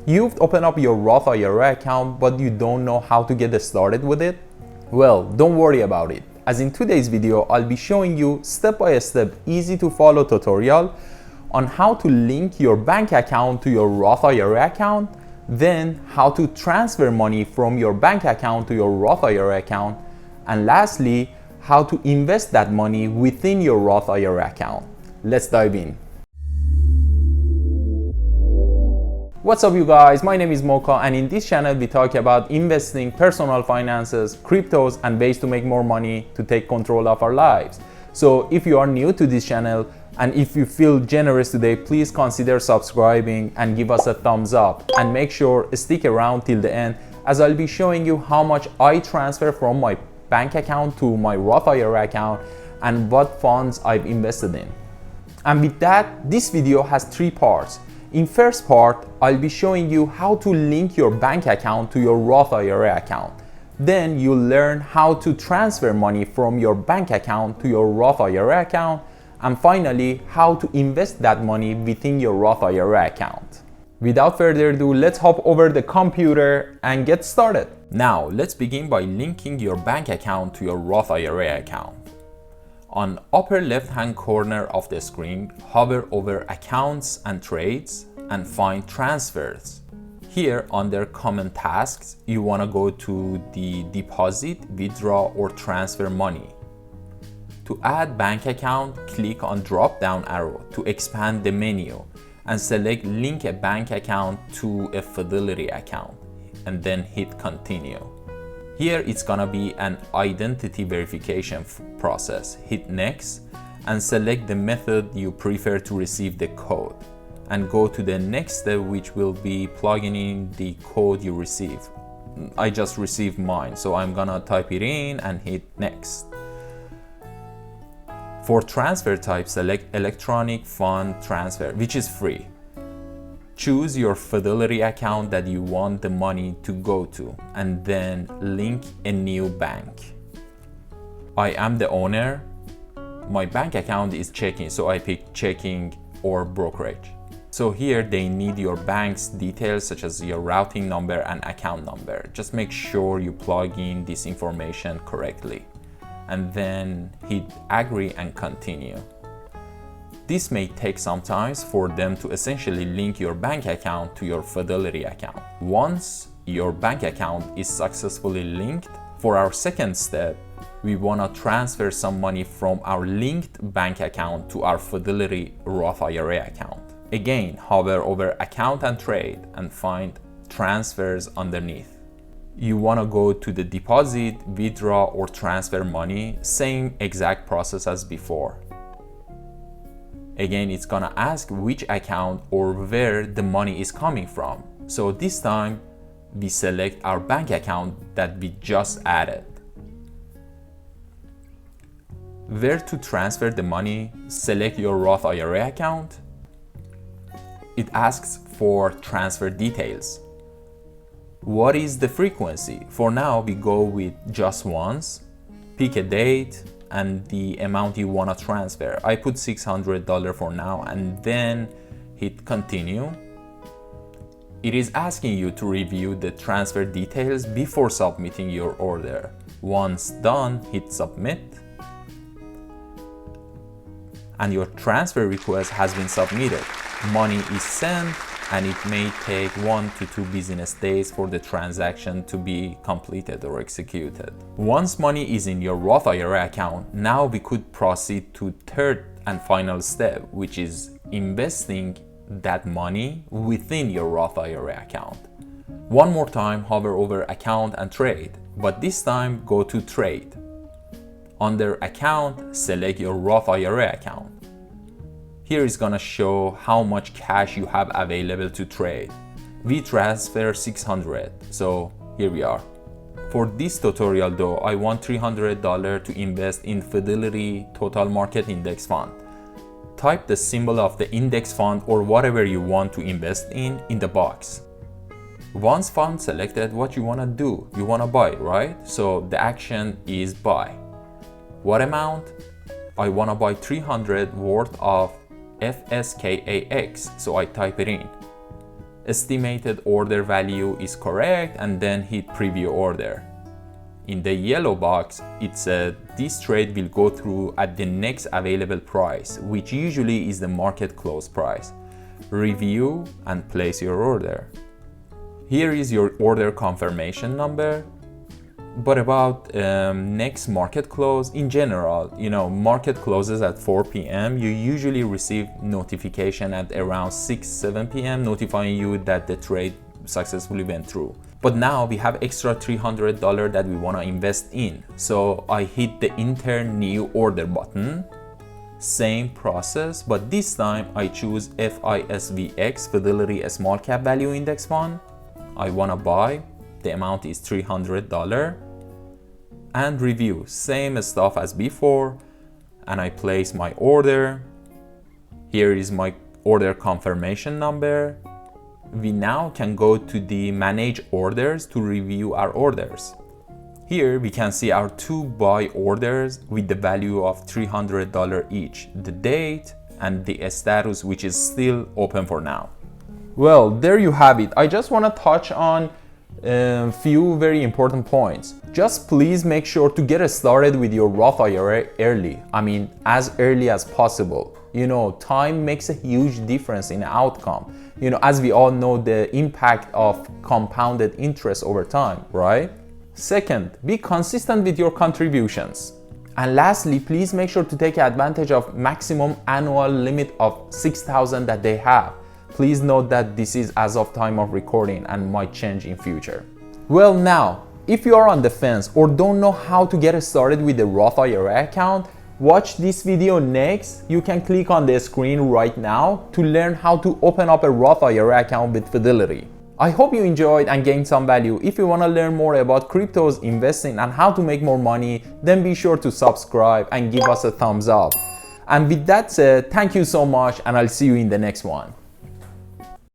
You've opened up your Roth IRA account, but you don't know how to get started with it? Well, don't worry about it, as in today's video, I'll be showing you step-by-step, easy to follow tutorial on how to link your bank account to your Roth IRA account, then how to transfer money from your bank account to your Roth IRA account, and lastly, how to invest that money within your Roth IRA account. Let's dive in. What's up you guys, my name is Moka, and in this channel we talk about investing, personal finances, cryptos, and ways to make more money to take control of our lives. So if you are new to this channel and if you feel generous today, please consider subscribing and give us a thumbs up, and make sure stick around till the end, as I'll be showing you how much I transfer from my bank account to my Roth IRA account and what funds I've invested in. And with that, this video has 3 parts. In first part, I'll be showing you how to link your bank account to your Roth IRA account. Then you'll learn how to transfer money from your bank account to your Roth IRA account. And finally, how to invest that money within your Roth IRA account. Without further ado, let's hop over the computer and get started. Now, let's begin by linking your bank account to your Roth IRA account. On upper left hand corner of the screen, hover over Accounts and Trades and find Transfers. Here under Common Tasks, you want to go to the Deposit, Withdraw or Transfer Money. To add bank account, click on drop down arrow to expand the menu and select Link a bank account to a Fidelity account and then hit Continue. Here it's gonna be an identity verification process. Hit Next and select the method you prefer to receive the code and go to the next step, which will be plugging in the code you receive. I just received mine, so I'm gonna type it in and hit Next. For transfer type, select Electronic Fund Transfer, which is free. Choose your Fidelity account that you want the money to go to, and then link a new bank. I am the owner. My bank account is checking, so I pick checking or brokerage. So here they need your bank's details such as your routing number and account number. Just make sure you plug in this information correctly, and then hit Agree and Continue. This may take some time for them to essentially link your bank account to your Fidelity account. Once your bank account is successfully linked, for our second step, we want to transfer some money from our linked bank account to our Fidelity Roth IRA account. Again, hover over Account and Trade and find Transfers underneath. You want to go to the Deposit, Withdraw or Transfer Money, same exact process as before. Again, it's gonna ask which account or where the money is coming from. So this time, we select our bank account that we just added. Where to transfer the money, select your Roth IRA account. It asks for transfer details. What is the frequency? For now, we go with just once. Pick a date and the amount you want to transfer. I put $600 for now and then hit Continue. It is asking you to review the transfer details before submitting your order. Once done, hit Submit. And your transfer request has been submitted. Money is sent, and it may take 1 to 2 business days for the transaction to be completed or executed. Once money is in your Roth IRA account, now we could proceed to third and final step, which is investing that money within your Roth IRA account. One more time, hover over Account and Trade, but this time go to Trade. Under Account, select your Roth IRA account. Here is gonna show how much cash you have available to trade. We transfer 600, so here we are. For this tutorial though, I want $300 to invest in Fidelity Total Market Index Fund. Type the symbol of the index fund or whatever you want to invest in the box. Once fund selected, what you wanna do? You wanna buy, right? So the action is buy. What amount? I wanna buy 300 worth of FSKAX, so I type it in. estimated order value is correct, and then hit preview order. In the yellow box, it said this trade will go through at the next available price, which usually is the market close price. Review and place your order. Here is your order confirmation number. But about next market close, in general, market closes at 4 p.m. You usually receive notification at around 6-7 p.m. notifying you that the trade successfully went through. But now we have extra $300 that we want to invest in. So I hit the enter new order button. Same process, but this time I choose FISVX, Fidelity Small Cap Value Index Fund. I want to buy. The amount is $300. And review, same stuff as before. And I place my order. Here is my order confirmation number. We now can go to the manage orders to review our orders. Here we can see our 2 buy orders with the value of $300 each, the date and the status, which is still open for now. Well, there you have it. I just want to touch on a few very important points. Just please make sure to get started with your Roth IRA early. I mean, as early as possible. Time makes a huge difference in outcome. As we all know, the impact of compounded interest over time, right? Second, be consistent with your contributions. And lastly, please make sure to take advantage of maximum annual limit of $6,000 that they have. Please note that this is as of time of recording and might change in future. Well, now, if you are on the fence or don't know how to get started with the Roth IRA account, watch this video next. You can click on the screen right now to learn how to open up a Roth IRA account with Fidelity. I hope you enjoyed and gained some value. If you want to learn more about cryptos, investing, and how to make more money, then be sure to subscribe and give us a thumbs up. And with that said, thank you so much, and I'll see you in the next one.